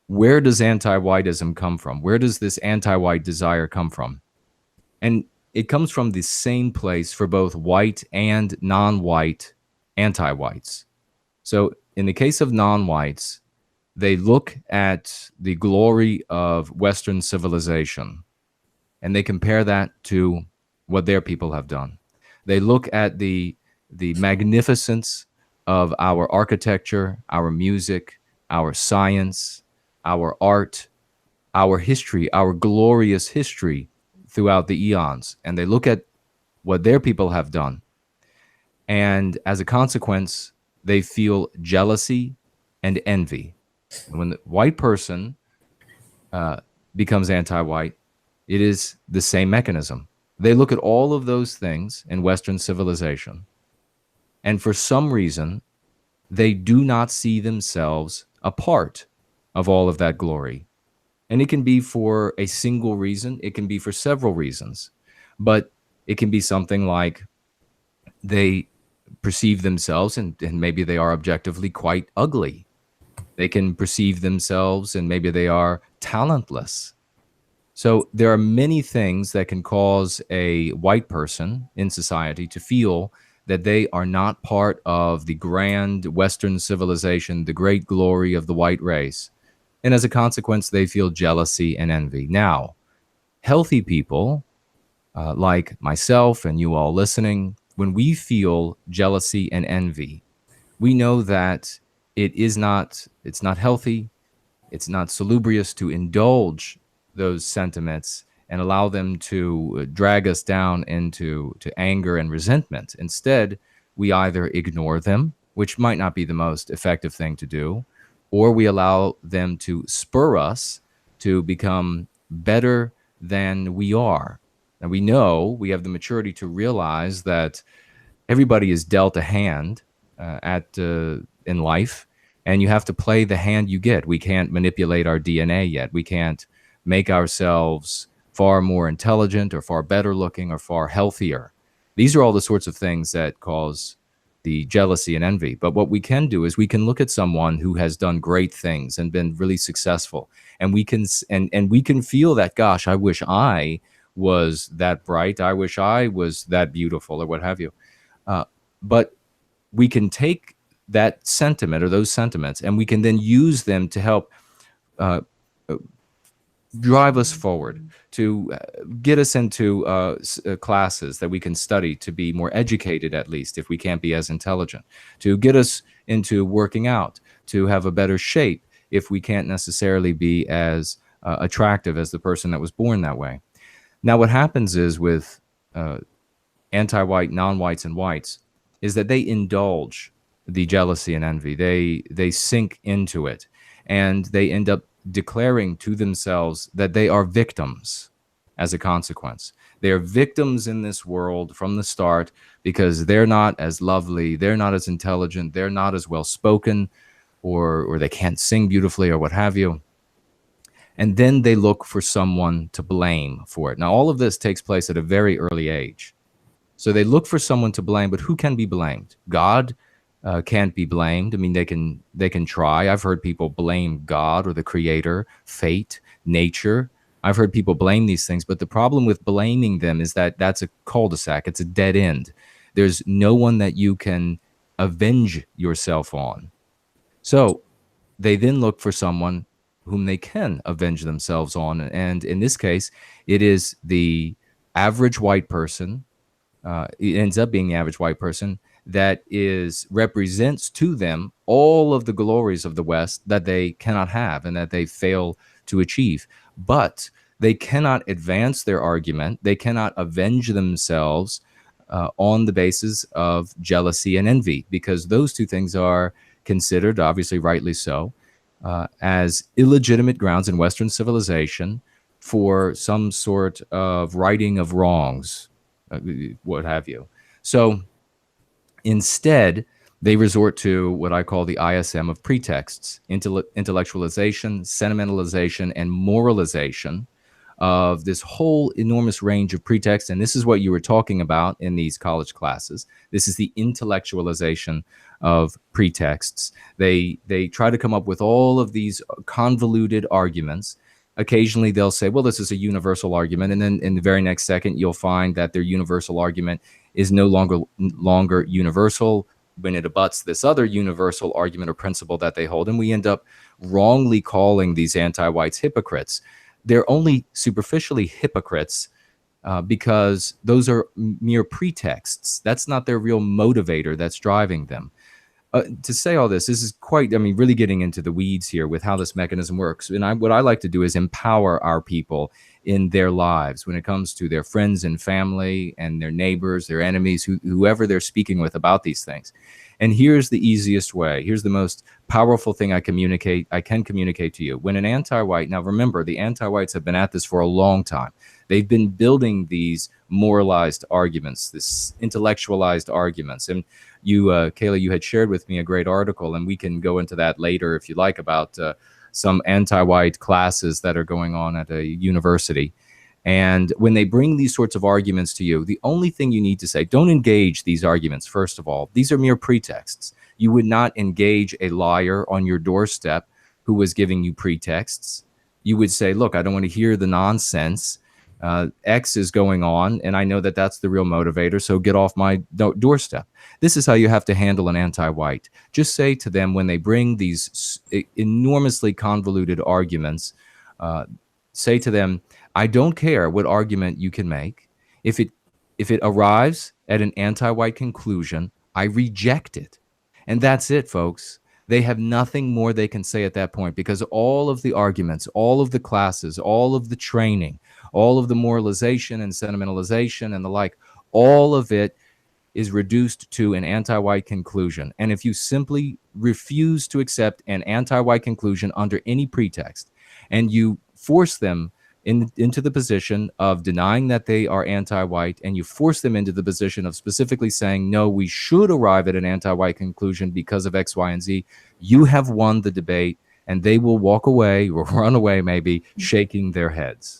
where does anti-whiteism come from? Where does this anti-white desire come from? And it comes from the same place for both white and non-white anti-whites. So in the case of non-whites, they look at the glory of Western civilization and they compare that to what their people have done. They look at the magnificence of our architecture, our music, our science, our art, our history, our glorious history throughout the eons. And they look at what their people have done. And as a consequence, they feel jealousy and envy. And when the white person becomes anti-white, it is the same mechanism. They look at all of those things in Western civilization, and for some reason, they do not see themselves a part of all of that glory. And it can be for a single reason, it can be for several reasons, but it can be something like they perceive themselves, and maybe they are objectively quite ugly. They can perceive themselves, and maybe they are talentless. So there are many things that can cause a white person in society to feel that they are not part of the grand Western civilization, the great glory of the white race. And as a consequence, they feel jealousy and envy. Now, healthy people like myself and you all listening, when we feel jealousy and envy, we know that it's not healthy, it's not salubrious to indulge those sentiments and allow them to drag us down into anger and resentment. Instead, we either ignore them, which might not be the most effective thing to do, or we allow them to spur us to become better than we are. And we know we have the maturity to realize that everybody is dealt a hand in life, and you have to play the hand you get. We can't manipulate our DNA yet. We can't make ourselves far more intelligent or far better looking or far healthier. These are all the sorts of things that cause the jealousy and envy. But what we can do is we can look at someone who has done great things and been really successful, and we can feel that, gosh, I wish I was that bright. I wish I was that beautiful, or what have you. But we can take that sentiment or those sentiments, and we can then use them to help drive us forward, to get us into classes that we can study to be more educated, at least if we can't be as intelligent, to get us into working out, to have a better shape if we can't necessarily be as attractive as the person that was born that way. Now, what happens is with anti-white, non-whites, and whites is that they indulge the jealousy and envy. They sink into it, and they end up declaring to themselves that they are victims as a consequence. They are victims in this world from the start because they're not as lovely, they're not as intelligent, they're not as well spoken, or they can't sing beautifully, or what have you. And then they look for someone to blame for it. Now, all of this takes place at a very early age. So they look for someone to blame, but who can be blamed? God can't be blamed. I mean, they can try. I've heard people blame God or the creator, fate, nature. I've heard people blame these things, but the problem with blaming them is that that's a cul-de-sac. It's a dead end. There's no one that you can avenge yourself on. So they then look for someone whom they can avenge themselves on. And in this case, it is the average white person. It ends up being the average white person that represents to them all of the glories of the West that they cannot have and that they fail to achieve. But they cannot advance their argument. They cannot avenge themselves on the basis of jealousy and envy, because those two things are considered, obviously rightly so, as illegitimate grounds in Western civilization for some sort of righting of wrongs, what have you. So instead, they resort to what I call the ISM of pretexts: intellectualization, sentimentalization, and moralization of this whole enormous range of pretexts. And this is what you were talking about in these college classes. This is the intellectualization of pretexts. They try to come up with all of these convoluted arguments. Occasionally they'll say, well, this is a universal argument, and then in the very next second you'll find that their universal argument is no longer universal when it abuts this other universal argument or principle that they hold, and we end up wrongly calling these anti-whites hypocrites. They're only superficially hypocrites because those are mere pretexts. That's not their real motivator that's driving them. To say all this is quite, I mean, really getting into the weeds here with how this mechanism works. And what I like to do is empower our people in their lives when it comes to their friends and family and their neighbors, their enemies, whoever they're speaking with about these things. And here's the easiest way. Here's the most powerful thing I can communicate to you. When an anti-white, now remember, the anti-whites have been at this for a long time. They've been building these moralized arguments, this intellectualized arguments. And you, Kayla, you had shared with me a great article, and we can go into that later if you like, about some anti-white classes that are going on at a university. And when they bring these sorts of arguments to you, the only thing you need to say, don't engage these arguments, first of all. These are mere pretexts. You would not engage a liar on your doorstep who was giving you pretexts. You would say, look, I don't want to hear the nonsense. X is going on, and I know that that's the real motivator, so get off my doorstep. This is how you have to handle an anti-white. Just say to them when they bring these enormously convoluted arguments, say to them, I don't care what argument you can make. If it arrives at an anti-white conclusion, I reject it. And that's it, folks. They have nothing more they can say at that point, because all of the arguments, all of the classes, all of the training, all of the moralization and sentimentalization and the like, all of it is reduced to an anti-white conclusion. And if you simply refuse to accept an anti-white conclusion under any pretext, and you force them into the position of denying that they are anti-white, and you force them into the position of specifically saying, no, we should arrive at an anti-white conclusion because of X, Y, and Z, you have won the debate, and they will walk away or run away maybe shaking their heads.